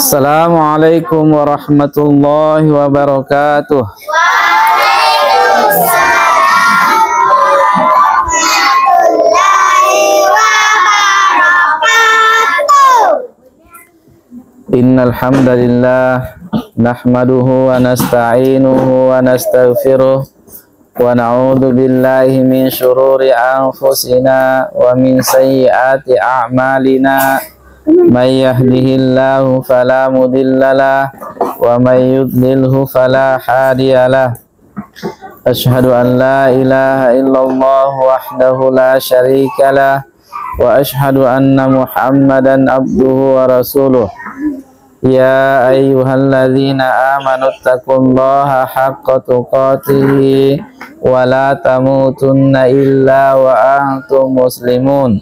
Assalamualaikum warahmatullahi wabarakatuh. Innal hamdalillah nahmaduhu wa nasta'inuhu wa nastaghfiruh wa na'udzu billahi min syururi anfusina wa min sayyiati a'malina. May yahdihillahu fala mudhillalah wa may yudlilhu fala hadiyalah. Asyhadu an la ilaha illallah wahdahu la syarikalah wa asyhadu anna Muhammadan abduhu wa rasuluh. Ya ayyuhalladzina amanu taqullaha haqqa tuqatih wa la tamutunna illa wa antum muslimun.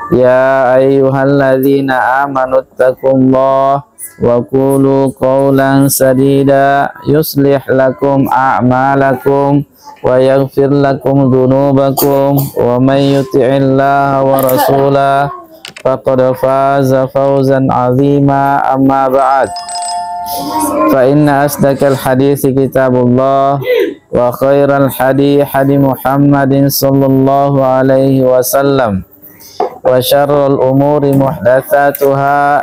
Ya ayyuhalladzina amanu taqullaha wa qulu qawlan sadida yuslih lakum a'malakum wa yaghfir lakum dhunubakum wa may yuti'illaha wa rasulahu faqad faza fawzan 'azima. Amma ba'd, fa inna asdaqal hadithi kitabullah wa khairal hadi Muhammadin sallallahu alaihi wasallam wa syarrul umuri muhdatsatuha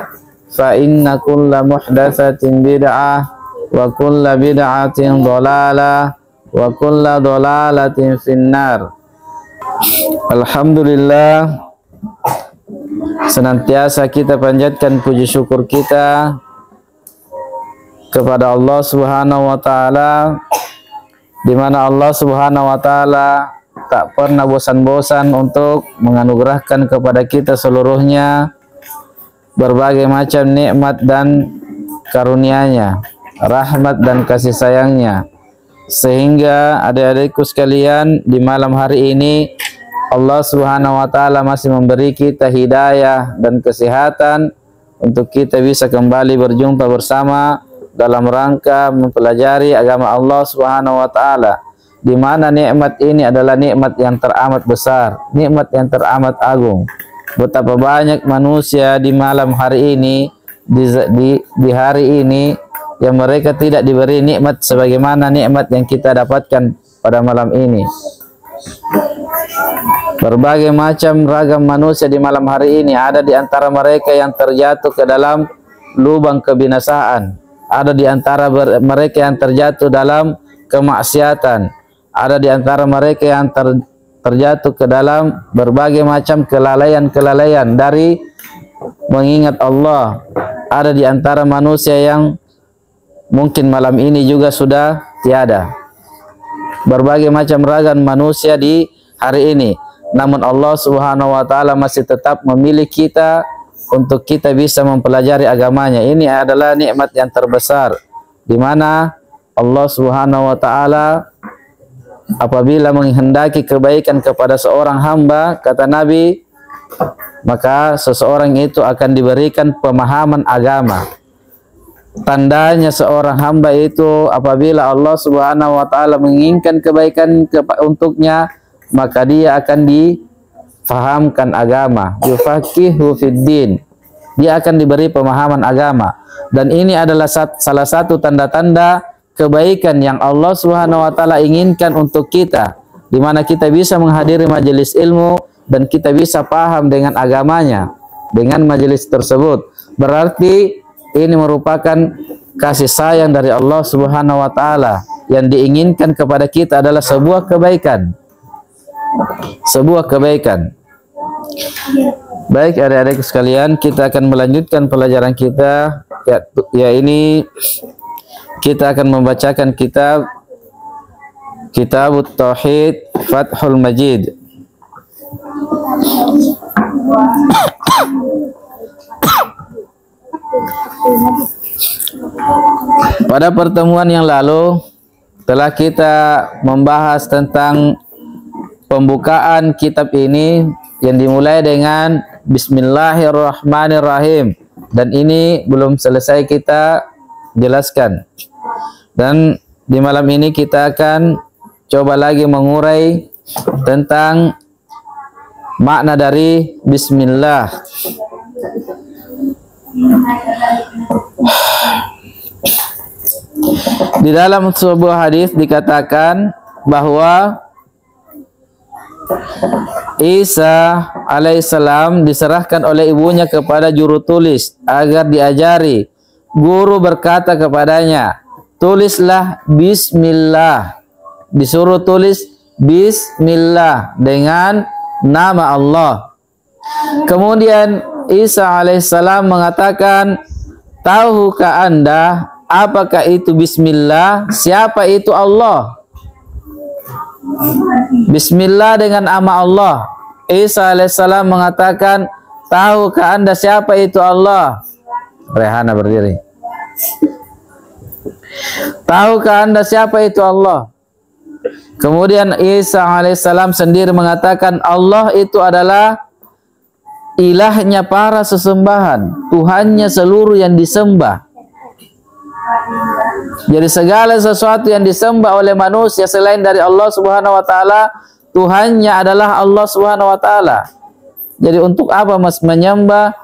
fa inna kulla muhdatsatin bid'ah wa kulla bid'atin dhalalah wa kulla dhalalatin finnar. Alhamdulillah, senantiasa kita panjatkan puji syukur kita kepada Allah Subhanahu wa taala, di mana Allah Subhanahu wa taala tak pernah bosan-bosan untuk menganugerahkan kepada kita seluruhnya berbagai macam nikmat dan karunia-Nya, rahmat dan kasih sayang-Nya, sehingga adik-adikku sekalian, di malam hari ini Allah Subhanahu wa taala masih memberi kita hidayah dan kesehatan untuk kita bisa kembali berjumpa bersama dalam rangka mempelajari agama Allah Subhanahu wa taala, di mana nikmat ini adalah nikmat yang teramat besar, nikmat yang teramat agung. Betapa banyak manusia di malam hari ini, di hari ini, yang mereka tidak diberi nikmat sebagaimana nikmat yang kita dapatkan pada malam ini. Berbagai macam ragam manusia di malam hari ini, ada di antara mereka yang terjatuh ke dalam lubang kebinasaan, ada di antara mereka yang terjatuh dalam kemaksiatan, ada di antara mereka yang terjatuh ke dalam berbagai macam kelalaian dari mengingat Allah. Ada di antara manusia yang mungkin malam ini juga sudah tiada. Berbagai macam ragam manusia di hari ini, namun Allah Subhanahu wa taala masih tetap memilih kita untuk kita bisa mempelajari agamanya. Ini adalah nikmat yang terbesar, di mana Allah Subhanahu wa taala apabila menghendaki kebaikan kepada seorang hamba, kata Nabi, maka seseorang itu akan diberikan pemahaman agama. Tandanya seorang hamba itu apabila Allah Subhanahu wa taala menginginkan kebaikan untuknya, maka dia akan difahamkan agama, yufaqihu fiddin. Dia akan diberi pemahaman agama. Dan ini adalah salah satu tanda-tanda kebaikan yang Allah Subhanahu wa taala inginkan untuk kita, di mana kita bisa menghadiri majelis ilmu dan kita bisa paham dengan agamanya dengan majelis tersebut. Berarti ini merupakan kasih sayang dari Allah Subhanahu wa taala. Yang diinginkan kepada kita adalah sebuah kebaikan. Sebuah kebaikan. Baik adik-adik sekalian, kita akan melanjutkan pelajaran kita. Ini kita akan membacakan kitab Tauhid Fathul Majid. Pada pertemuan yang lalu telah kita membahas tentang pembukaan kitab ini yang dimulai dengan Bismillahirrahmanirrahim, dan ini belum selesai kita jelaskan. Dan di malam ini kita akan coba lagi mengurai tentang makna dari bismillah. Di dalam sebuah hadis dikatakan bahwa Isa alaihissalam diserahkan oleh ibunya kepada juru tulis agar diajari. Guru berkata kepadanya, tulislah bismillah. Disuruh tulis bismillah dengan nama Allah. Kemudian Isa alaihissalam mengatakan, tahukah Anda apakah itu bismillah? Siapa itu Allah? Bismillah dengan nama Allah. Isa alaihissalam mengatakan, tahukah Anda siapa itu Allah? Rehana berdiri. Tahukah Anda siapa itu Allah? Kemudian Isa alaihissalam sendiri mengatakan, Allah itu adalah ilahnya para sesembahan, Tuhannya seluruh yang disembah. Jadi segala sesuatu yang disembah oleh manusia selain dari Allah Subhanahu wa taala, Tuhannya adalah Allah Subhanahu wa taala. Jadi untuk apa Mas menyembah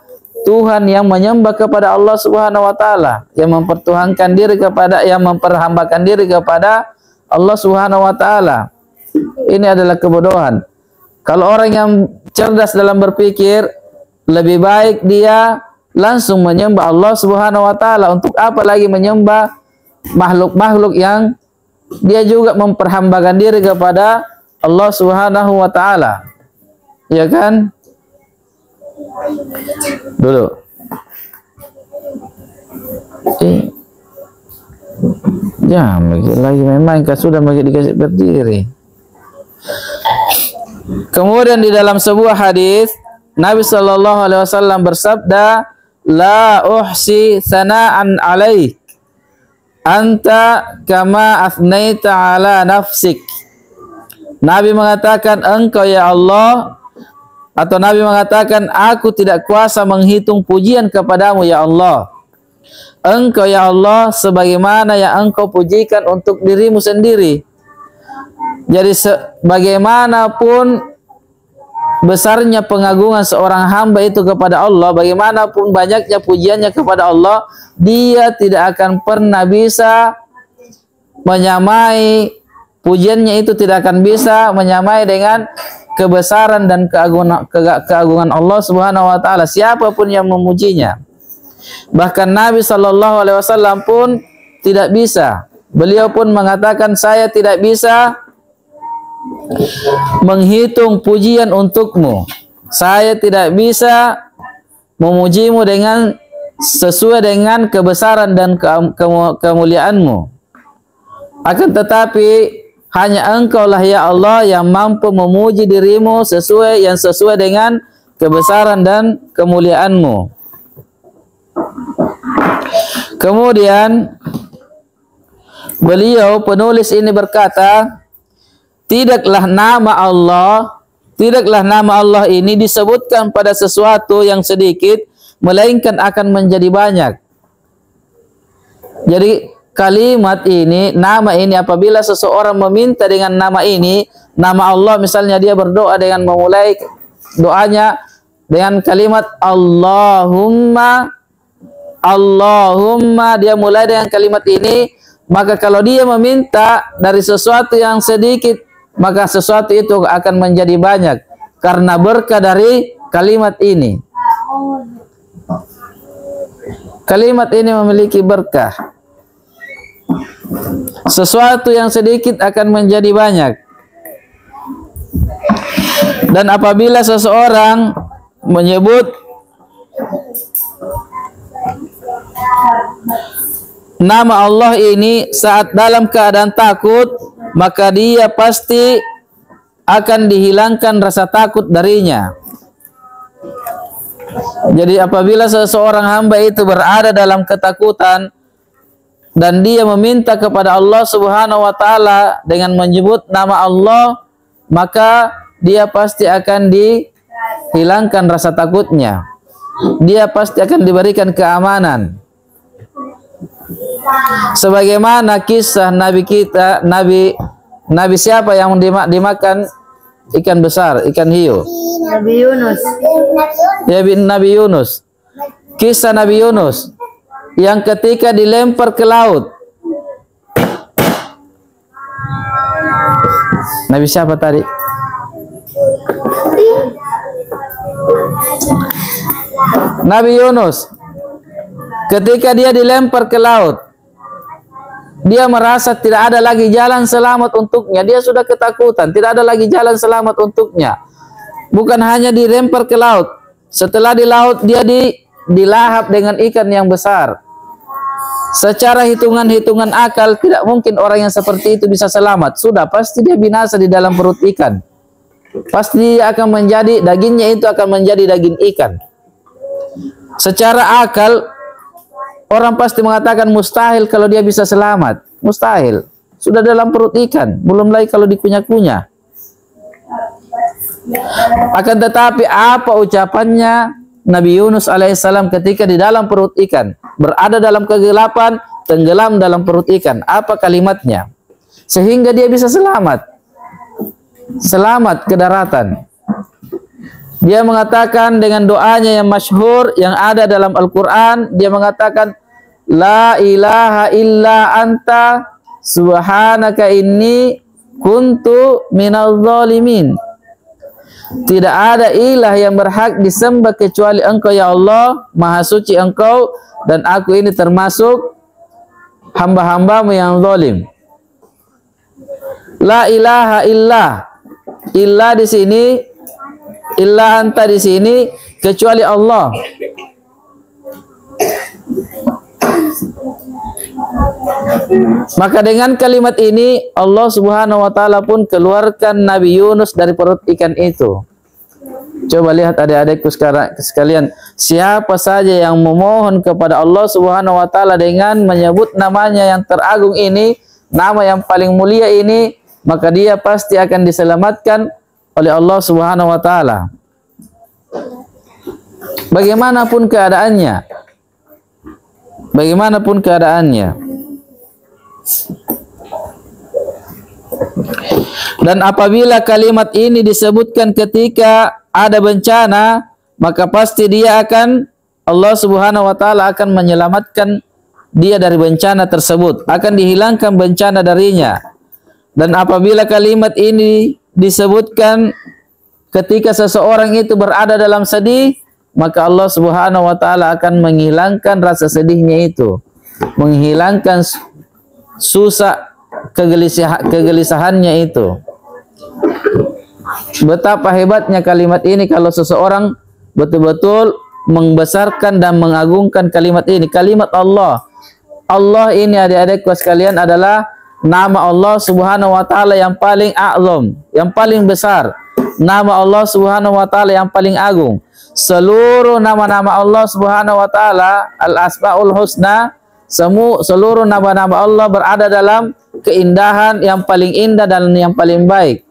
Tuhan yang menyembah kepada Allah Subhanahu wa taala, yang mempertuhankan diri kepada, yang memperhambakan diri kepada Allah Subhanahu wa taala. Ini adalah kebodohan. Kalau orang yang cerdas dalam berpikir, lebih baik dia langsung menyembah Allah Subhanahu wa taala. Untuk apa lagi menyembah makhluk-makhluk yang dia juga memperhambakan diri kepada Allah Subhanahu wa taala. Ya kan? Dulu. Ya, lagi memang sudah bagi dikasih berdiri. Kemudian di dalam sebuah hadis Nabi sallallahu alaihi wasallam bersabda, la uhsi sana'an alaik anta kama afnaita ala nafsik. Nabi mengatakan, engkau ya Allah, atau Nabi mengatakan, aku tidak kuasa menghitung pujian kepadamu ya Allah. Engkau ya Allah sebagaimana yang engkau pujikan untuk dirimu sendiri. Jadi bagaimanapun besarnya pengagungan seorang hamba itu kepada Allah, bagaimanapun banyaknya pujiannya kepada Allah, dia tidak akan pernah bisa menyamai, pujiannya itu tidak akan bisa menyamai dengan kebesaran dan keagungan Allah Subhanahu wa taala, siapapun yang memujinya. Bahkan Nabi sallallahu alaihi wasallam pun tidak bisa. Beliau pun mengatakan, saya tidak bisa menghitung pujian untukmu. Saya tidak bisa memujimu dengan sesuai dengan kebesaran dan kemuliaanmu. Akan tetapi hanya engkaulah ya Allah yang mampu memuji dirimu sesuai dengan kebesaran dan kemuliaanmu. Kemudian beliau penulis ini berkata, tidaklah nama Allah ini disebutkan pada sesuatu yang sedikit, melainkan akan menjadi banyak. Jadi kalimat ini, nama ini, apabila seseorang meminta dengan nama ini, nama Allah, misalnya dia berdoa dengan memulai doanya dengan kalimat Allahumma, dia mulai dengan kalimat ini, maka kalau dia meminta dari sesuatu yang sedikit, maka sesuatu itu akan menjadi banyak karena berkah dari kalimat ini. Kalimat ini memiliki berkah. Sesuatu yang sedikit akan menjadi banyak. Dan apabila seseorang menyebut nama Allah ini saat dalam keadaan takut, maka dia pasti akan dihilangkan rasa takut darinya. Jadi apabila seseorang hamba itu berada dalam ketakutan dan dia meminta kepada Allah Subhanahu wa taala dengan menyebut nama Allah, maka dia pasti akan dihilangkan rasa takutnya. Dia pasti akan diberikan keamanan. Sebagaimana kisah Nabi kita, Nabi siapa yang dimakan Ikan besar, ikan hiu. Nabi Yunus. Ya, Nabi Yunus. Kisah Nabi Yunus yang ketika dilempar ke laut. Nabi siapa tadi? Nabi Yunus. Ketika dia dilempar ke laut, dia merasa tidak ada lagi jalan selamat untuknya. Dia sudah ketakutan, tidak ada lagi jalan selamat untuknya. Bukan hanya dilempar ke laut, setelah di laut dia dilahap dengan ikan yang besar. Secara hitungan-hitungan akal, tidak mungkin orang yang seperti itu bisa selamat. Sudah pasti dia binasa di dalam perut ikan. Pasti dia akan menjadi, dagingnya itu akan menjadi daging ikan. Secara akal, orang pasti mengatakan mustahil kalau dia bisa selamat. Mustahil. Sudah dalam perut ikan. Belum lagi kalau dikunyah-kunyah. Akan tetapi apa ucapannya Nabi Yunus alaihissalam ketika di dalam perut ikan? Berada dalam kegelapan, tenggelam dalam perut ikan. Apa kalimatnya? Sehingga dia bisa selamat. Selamat ke daratan. Dia mengatakan dengan doanya yang masyhur yang ada dalam Al-Quran. Dia mengatakan, La ilaha illa anta subhanaka inni kuntu minal zalimin. Tidak ada ilah yang berhak disembah kecuali Engkau ya Allah, Maha suci Engkau, dan aku ini termasuk hamba-hambamu yang zalim. La ilaha illa di sini, illa anta di sini, kecuali Allah. Maka dengan kalimat ini Allah Subhanahu wa taala pun keluarkan Nabi Yunus dari perut ikan itu. Coba lihat adik-adikku sekalian, siapa saja yang memohon kepada Allah Subhanahu wa taala dengan menyebut namanya yang teragung ini, nama yang paling mulia ini, maka dia pasti akan diselamatkan oleh Allah Subhanahu wa taala. Bagaimanapun keadaannya. Bagaimanapun keadaannya. Dan apabila kalimat ini disebutkan ketika ada bencana, maka pasti dia akan, Allah Subhanahu wa taala akan menyelamatkan dia dari bencana tersebut, akan dihilangkan bencana darinya. Dan apabila kalimat ini disebutkan ketika seseorang itu berada dalam sedih, maka Allah Subhanahu wa taala akan menghilangkan rasa sedihnya itu, menghilangkan susah kegelisahannya itu. Betapa hebatnya kalimat ini kalau seseorang betul-betul membesarkan dan mengagungkan kalimat ini, kalimat Allah. Allah ini adik-adikku sekalian adalah nama Allah Subhanahu wa taala yang paling a'zam, yang paling besar. Nama Allah Subhanahu wa taala yang paling agung. Seluruh nama-nama Allah Subhanahu wa taala, Al-Asmaul Husna, seluruh nama-nama Allah berada dalam keindahan yang paling indah dan yang paling baik.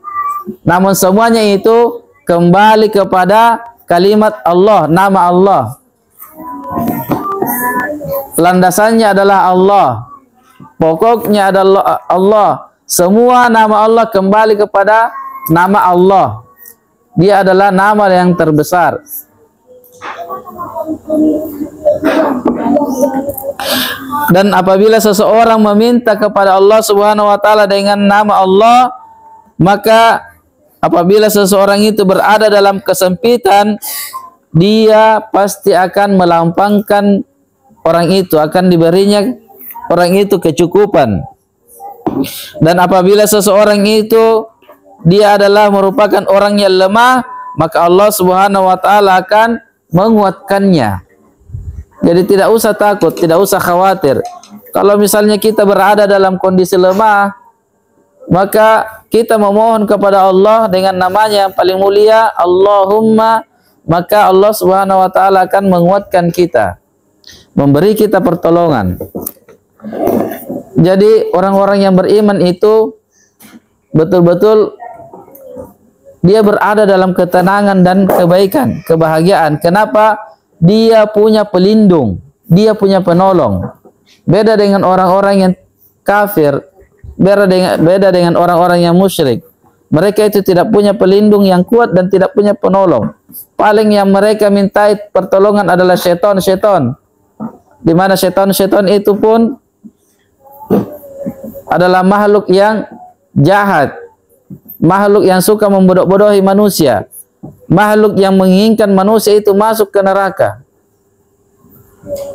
Namun semuanya itu kembali kepada kalimat Allah, nama Allah. Landasannya adalah Allah. Pokoknya adalah Allah. Semua nama Allah kembali kepada nama Allah. Dia adalah nama yang terbesar. Dan apabila seseorang meminta kepada Allah Subhanahu wa taala dengan nama Allah, maka apabila seseorang itu berada dalam kesempitan, dia pasti akan melampangkan orang itu, akan diberinya orang itu kecukupan. Dan apabila seseorang itu dia adalah merupakan orang yang lemah, maka Allah Subhanahu wa taala akan menguatkannya. Jadi tidak usah takut, tidak usah khawatir. Kalau misalnya kita berada dalam kondisi lemah, maka kita memohon kepada Allah dengan namanya yang paling mulia, Allahumma, maka Allah Subhanahu wa taala akan menguatkan kita, memberi kita pertolongan. Jadi orang-orang yang beriman itu betul-betul dia berada dalam ketenangan dan kebaikan, kebahagiaan. Kenapa? Dia punya pelindung, dia punya penolong. Beda dengan orang-orang yang kafir, beda dengan orang-orang yang musyrik. Mereka itu tidak punya pelindung yang kuat dan tidak punya penolong. Paling yang mereka mintai pertolongan adalah syaitan-syaitan. Di mana syaitan-syaitan itu pun adalah makhluk yang jahat, makhluk yang suka membodoh-bodohi manusia, makhluk yang menginginkan manusia itu masuk ke neraka.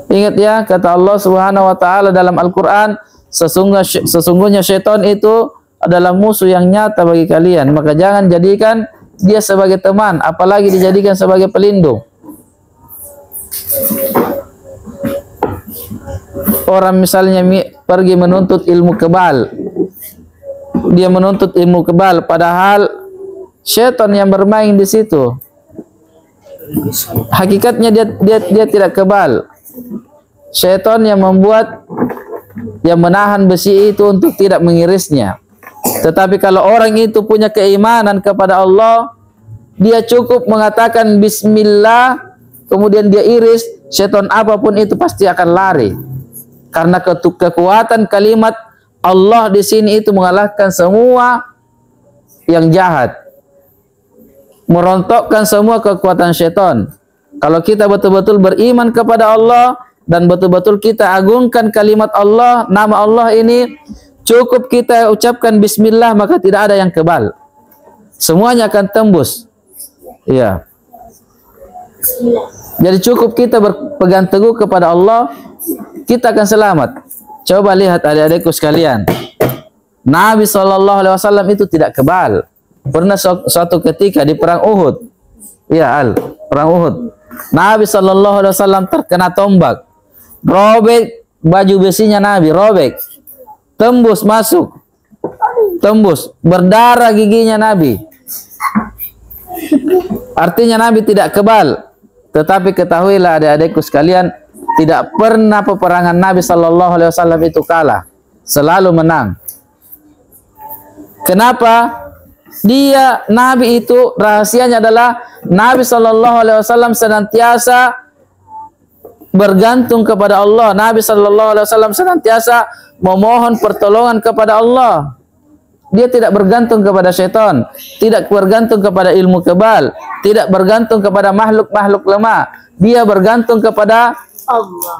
Ingat ya, kata Allah Subhanahu wa taala dalam Al-Qur'an, sesungguhnya syaitan itu adalah musuh yang nyata bagi kalian, maka jangan jadikan dia sebagai teman, apalagi dijadikan sebagai pelindung. Orang misalnya pergi menuntut ilmu kebal, dia menuntut ilmu kebal, padahal syaitan yang bermain di situ. Hakikatnya dia tidak kebal. Syaitan yang membuat, yang menahan besi itu untuk tidak mengirisnya. Tetapi kalau orang itu punya keimanan kepada Allah, dia cukup mengatakan bismillah, kemudian dia iris, syaitan apapun itu pasti akan lari. Karena kekuatan kalimat Allah di sini itu mengalahkan semua yang jahat, merontokkan semua kekuatan syaitan. Kalau kita betul-betul beriman kepada Allah dan betul-betul kita agungkan kalimat Allah, nama Allah ini, cukup kita ucapkan bismillah, maka tidak ada yang kebal. Semuanya akan tembus. Iya. Jadi cukup kita berpegang teguh kepada Allah, kita akan selamat. Coba lihat adik-adikku sekalian. Nabi SAW itu tidak kebal. Pernah suatu ketika di perang Uhud. Ya, perang Uhud. Nabi SAW terkena tombak. Robek baju besinya Nabi, robek. Tembus masuk. Tembus. Berdarah giginya Nabi. Artinya Nabi tidak kebal. Tetapi ketahuilah adik-adikku sekalian, tidak pernah peperangan Nabi SAW itu kalah. Selalu menang. Kenapa? Nabi itu rahasianya adalah Nabi SAW senantiasa bergantung kepada Allah. Nabi SAW senantiasa memohon pertolongan kepada Allah. Dia tidak bergantung kepada syaitan, tidak bergantung kepada ilmu kebal, tidak bergantung kepada makhluk-makhluk lemah. Dia bergantung kepada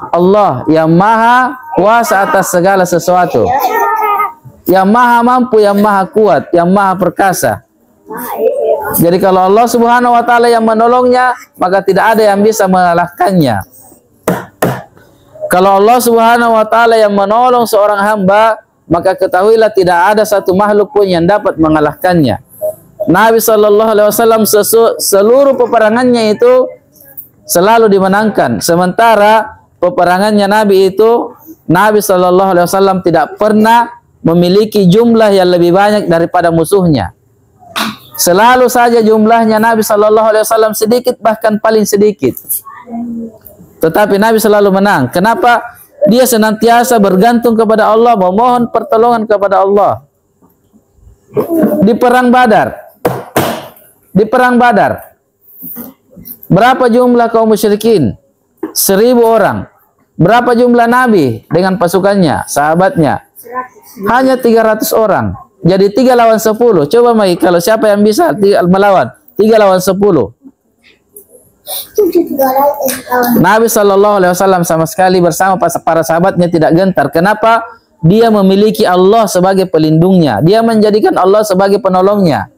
Allah yang maha kuasa atas segala sesuatu, yang maha mampu, yang maha kuat, yang maha perkasa. Jadi kalau Allah Subhanahu wa taala yang menolongnya, maka tidak ada yang bisa mengalahkannya. Kalau Allah Subhanahu wa taala yang menolong seorang hamba, maka ketahuilah tidak ada satu makhluk pun yang dapat mengalahkannya. Nabi SAW seluruh peperangannya itu selalu dimenangkan. Sementara peperangannya Nabi itu, Nabi SAW tidak pernah memiliki jumlah yang lebih banyak daripada musuhnya. Selalu saja jumlahnya Nabi SAW sedikit, bahkan paling sedikit. Tetapi Nabi selalu menang. Kenapa? Dia senantiasa bergantung kepada Allah, memohon pertolongan kepada Allah. Di perang Badar, berapa jumlah kaum musyrikin? 1000 orang. Berapa jumlah Nabi dengan pasukannya, sahabatnya? Hanya 300 orang. Jadi 3 lawan 10. Coba Mai, kalau siapa yang bisa melawan 3 lawan 10? Nabi SAW sama sekali bersama para sahabatnya tidak gentar. Kenapa? Dia memiliki Allah sebagai pelindungnya. Dia menjadikan Allah sebagai penolongnya.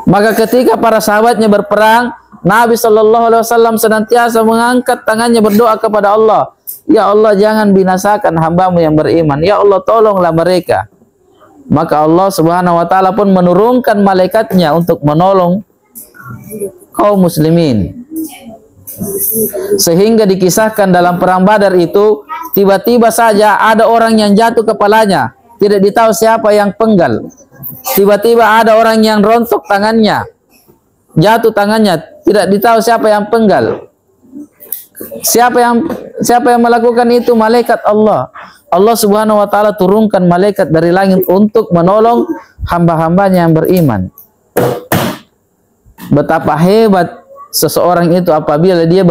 Maka ketika para sahabatnya berperang, Nabi SAW senantiasa mengangkat tangannya berdoa kepada Allah. Ya Allah, jangan binasakan hambamu yang beriman. Ya Allah, tolonglah mereka. Maka Allah Subhanahu wa taala pun menurunkan malaikatnya untuk menolong kaum muslimin. Sehingga dikisahkan dalam perang Badar itu, tiba-tiba saja ada orang yang jatuh kepalanya, tidak ditahu siapa yang penggal. Tiba-tiba ada orang yang rontok tangannya, jatuh tangannya, tidak ditahu siapa yang penggal. Siapa yang melakukan itu? Malaikat Allah. Allah Subhanahu wa taala turunkan malaikat dari langit untuk menolong hamba-hambanya yang beriman. Betapa hebat seseorang itu apabila dia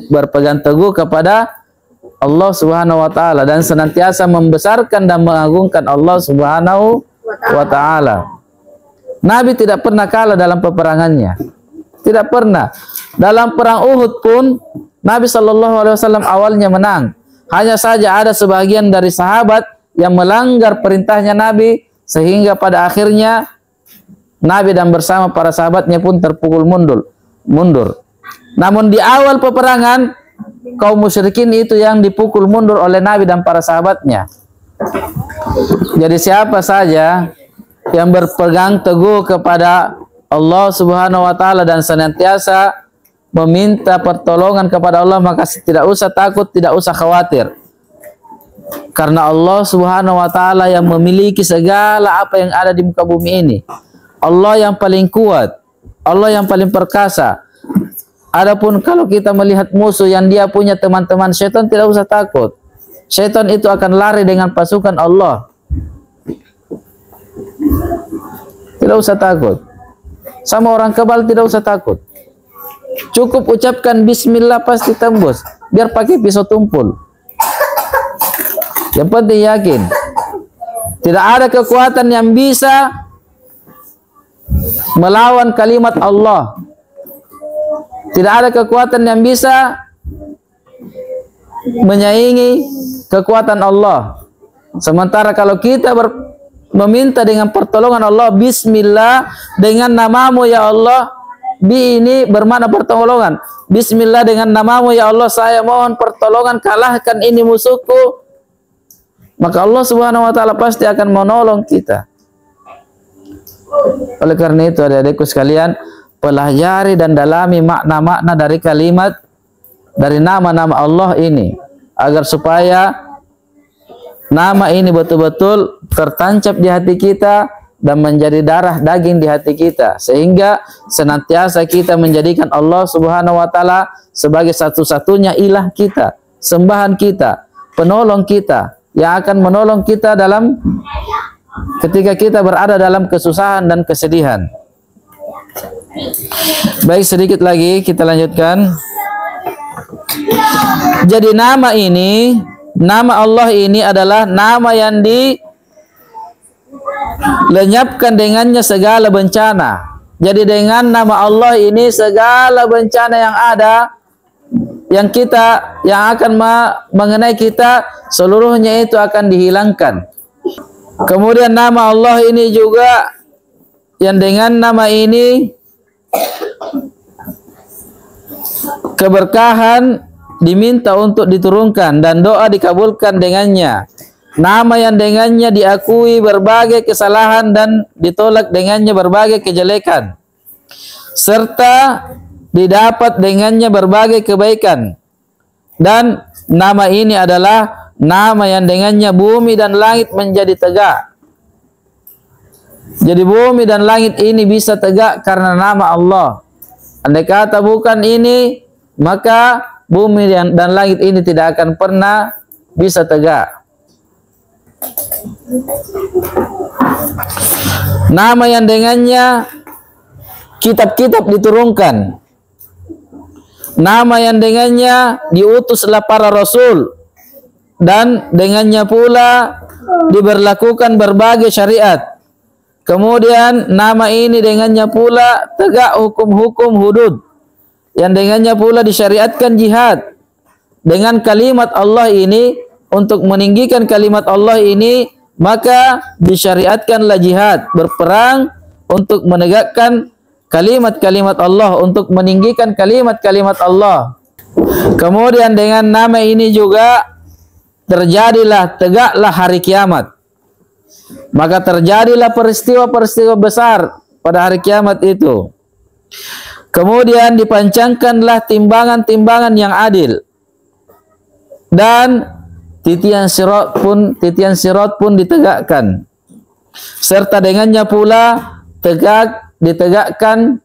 berpegang teguh kepada Allah Subhanahu wa taala dan senantiasa membesarkan dan mengagungkan Allah Subhanahu wa taala. Nabi tidak pernah kalah dalam peperangannya. Tidak pernah. Dalam perang Uhud pun Nabi SAW awalnya menang. Hanya saja ada sebagian dari sahabat yang melanggar perintahnya Nabi, sehingga pada akhirnya Nabi dan bersama para sahabatnya pun terpukul mundur. Namun di awal peperangan, kaum musyrikin itu yang dipukul mundur oleh Nabi dan para sahabatnya. Jadi siapa saja yang berpegang teguh kepada Allah Subhanahu wa taala dan senantiasa meminta pertolongan kepada Allah, maka tidak usah takut, tidak usah khawatir. Karena Allah Subhanahu wa taala yang memiliki segala apa yang ada di muka bumi ini. Allah yang paling kuat, Allah yang paling perkasa. Adapun kalau kita melihat musuh yang dia punya teman-teman syaitan, tidak usah takut. Syaitan itu akan lari dengan pasukan Allah. Tidak usah takut. Sama orang kebal tidak usah takut. Cukup ucapkan bismillah pasti tembus. Biar pakai pisau tumpul. Yang penting yakin. Tidak ada kekuatan yang bisa melawan kalimat Allah. Tidak ada kekuatan yang bisa menyaingi kekuatan Allah. Sementara kalau kita meminta dengan pertolongan Allah, bismillah, dengan namamu ya Allah. Bi ini bermakna pertolongan. Bismillah, dengan namamu ya Allah saya mohon pertolongan, kalahkan ini musuhku. Maka Allah Subhanahu wa taala pasti akan menolong kita. Oleh karena itu adik-adikku sekalian, pelajari dan dalami makna-makna dari kalimat, dari nama-nama Allah ini, agar supaya nama ini betul-betul tertancap di hati kita dan menjadi darah daging di hati kita, sehingga senantiasa kita menjadikan Allah Subhanahu wa taala sebagai satu-satunya ilah kita, sembahan kita, penolong kita, yang akan menolong kita dalam ketika kita berada dalam kesusahan dan kesedihan. Baik, sedikit lagi kita lanjutkan. Jadi nama ini, nama Allah ini adalah nama yang dilenyapkan dengannya segala bencana. Jadi dengan nama Allah ini segala bencana yang ada, yang akan mengenai kita, seluruhnya itu akan dihilangkan. Kemudian nama Allah ini juga, yang dengan nama ini keberkahan diminta untuk diturunkan dan doa dikabulkan dengannya. Nama yang dengannya diakui berbagai kesalahan dan ditolak dengannya berbagai kejelekan, serta didapat dengannya berbagai kebaikan. Dan nama ini adalah nama yang dengannya bumi dan langit menjadi tegak. Jadi bumi dan langit ini bisa tegak karena nama Allah. Andai kata bukan ini, maka bumi dan langit ini tidak akan pernah bisa tegak. Nama yang dengannya kitab-kitab diturunkan. Nama yang dengannya diutuslah para rasul, dan dengannya pula diberlakukan berbagai syariat. Kemudian nama ini dengannya pula tegak hukum-hukum hudud, yang dengannya pula disyariatkan jihad. Dengan kalimat Allah ini, untuk meninggikan kalimat Allah ini, maka disyariatkanlah jihad, berperang untuk menegakkan kalimat-kalimat Allah, untuk meninggikan kalimat-kalimat Allah. Kemudian dengan nama ini juga terjadilah, tegaklah hari kiamat. Maka terjadilah peristiwa-peristiwa besar pada hari kiamat itu. Kemudian dipancangkanlah timbangan-timbangan yang adil. Dan titian sirat pun ditegakkan. Serta dengannya pula ditegakkan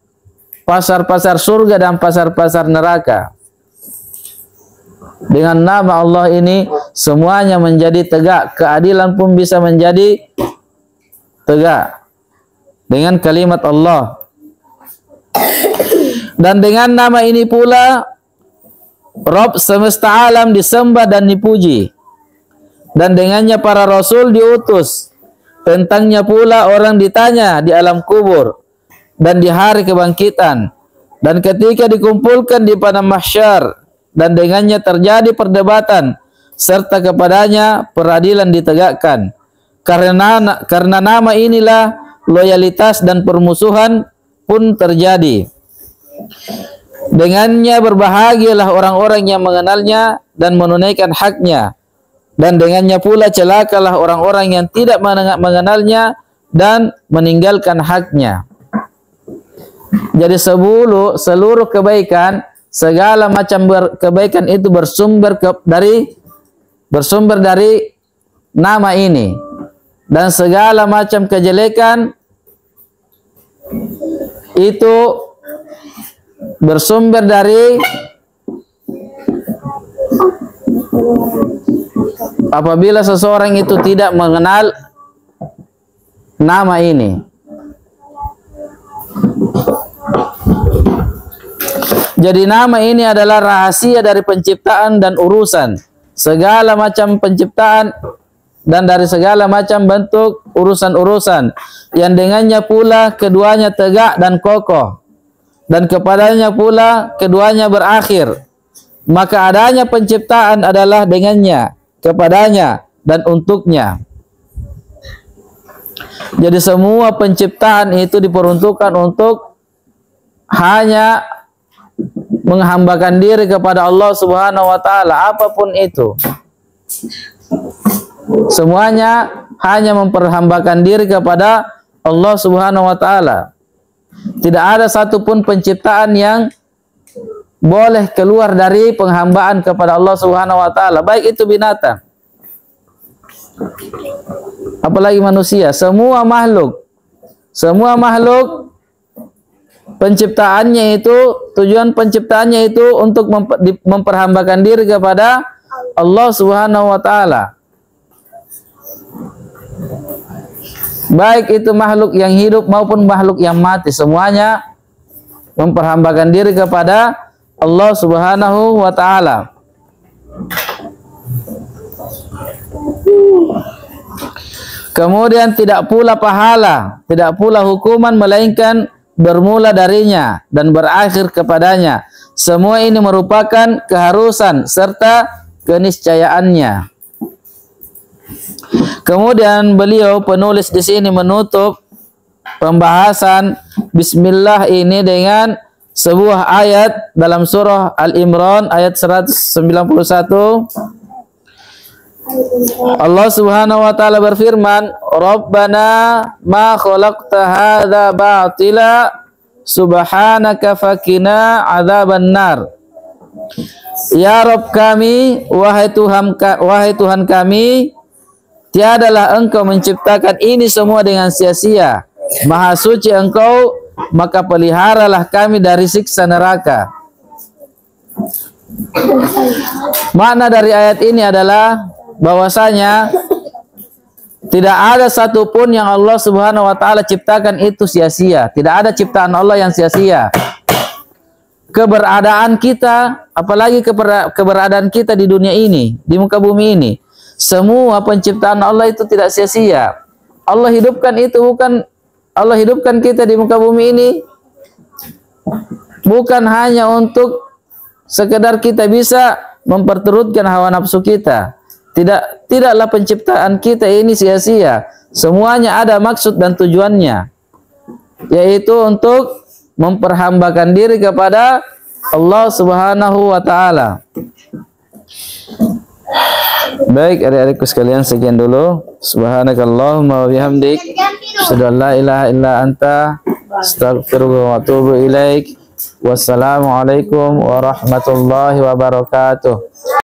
pasar-pasar surga dan pasar-pasar neraka. Dengan nama Allah ini semuanya menjadi tegak, keadilan pun bisa menjadi tegak dengan kalimat Allah. Dan dengan nama ini pula Rabb semesta alam disembah dan dipuji. Dan dengannya para rasul diutus. Tentangnya pula orang ditanya di alam kubur dan di hari kebangkitan, dan ketika dikumpulkan di padang mahsyar, dan dengannya terjadi perdebatan, serta kepadanya peradilan ditegakkan. Karena nama inilah loyalitas dan permusuhan pun terjadi. Dengannya berbahagialah orang-orang yang mengenalnya dan menunaikan haknya, dan dengannya pula celakalah orang-orang yang tidak mengenalnya dan meninggalkan haknya. Jadi seluruh kebaikan, segala macam kebaikan itu bersumber dari nama ini, dan segala macam kejelekan itu bersumber dari apabila seseorang itu tidak mengenal nama ini. Jadi nama ini adalah rahasia dari penciptaan dan urusan segala macam penciptaan dan dari segala macam bentuk urusan-urusan, yang dengannya pula keduanya tegak dan kokoh, dan kepadanya pula keduanya berakhir. Maka adanya penciptaan adalah dengannya, kepadanya, dan untuknya. Jadi semua penciptaan itu diperuntukkan untuk hanya menghambakan diri kepada Allah Subhanahu wa taala, apapun itu. Semuanya hanya memperhambakan diri kepada Allah Subhanahu wa taala. Tidak ada satupun penciptaan yang boleh keluar dari penghambaan kepada Allah Subhanahu wa taala, baik itu binatang, apalagi manusia. Semua makhluk penciptaannya itu, tujuan penciptaannya itu untuk memperhambakan diri kepada Allah Subhanahu wa taala. Baik itu makhluk yang hidup maupun makhluk yang mati, semuanya memperhambakan diri kepada Allah Subhanahu wa taala. Kemudian tidak pula pahala, tidak pula hukuman, melainkan bermula darinya dan berakhir kepadanya. Semua ini merupakan keharusan serta keniscayaannya. Kemudian beliau penulis di sini menutup pembahasan Bismillah ini dengan sebuah ayat dalam surah Al-Imran ayat 191. Allah Subhanahu wa taala berfirman, "Rabbana ma khalaqta hadza batila subhanaka fakina adzaban nar." Ya Rabb kami, wahai Tuhan kami, tiadalah Engkau menciptakan ini semua dengan sia-sia. Maha suci Engkau, maka peliharalah kami dari siksa neraka. Makna dari ayat ini adalah bahwasanya tidak ada satupun yang Allah Subhanahu wa taala ciptakan itu sia-sia. Tidak ada ciptaan Allah yang sia-sia. Keberadaan kita, apalagi keberadaan kita di dunia ini, di muka bumi ini, semua penciptaan Allah itu tidak sia-sia. Allah hidupkan kita di muka bumi ini bukan hanya untuk sekedar kita bisa memperturutkan hawa nafsu kita. Tidaklah penciptaan kita ini sia-sia. Semuanya ada maksud dan tujuannya, yaitu untuk memperhambakan diri kepada Allah Subhanahu wa taala. Baik adik-adikku sekalian, sekian dulu. Subhanakallahumma wa bihamdik, asyhadu an la ilaha illa anta, astaghfiruka wa atubu ilaik. Wassalamualaikum warahmatullahi wabarakatuh.